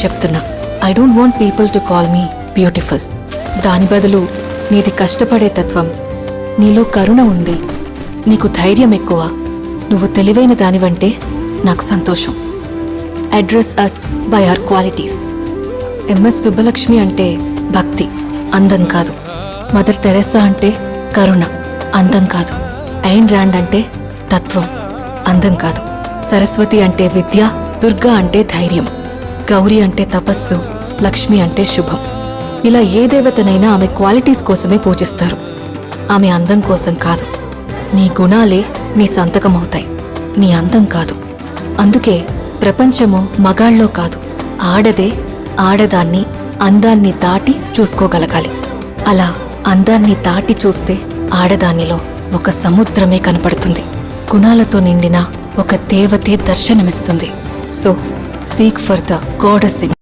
చెప్తున్నా, I don't want people to call me beautiful. దాని బదులు నీది కష్టపడే తత్వం, నీలో కరుణ ఉంది, నీకు ధైర్యం ఎక్కువ, నువ్వు తెలివైన దానివంటే నాకు సంతోషం. Address us by our qualities. M S Subbalakshmi అంటే భక్తి, అందం కాదు. మదర్ తెరెసా అంటే కరుణ, అందం కాదు. ఐన్ ర్యాండ్ అంటే తత్వం, అందం కాదు. సరస్వతి అంటే విద్య, దుర్గా అంటే ధైర్యం, గౌరీ అంటే తపస్సు, లక్ష్మి అంటే శుభం. ఇలా ఏ దేవతనైనా ఆమె క్వాలిటీస్ కోసమే పూజిస్తారు, ఆమె అందం కోసం కాదు. నీ గుణాలే నీ సంతకమవుతాయి, నీ అందం కాదు. అందుకే ప్రపంచము మగాళ్ళలో కాదు, ఆడదే ఆడదాన్ని అందాన్ని దాటి చూసుకోగలగాలి. అలా అందాన్ని దాటి చూస్తే ఆడదానిలో ఒక సముద్రమే కనపడుతుంది, గుణాలతో నిండిన ఒక దేవతే దర్శనమిస్తుంది. So seek for the goddess in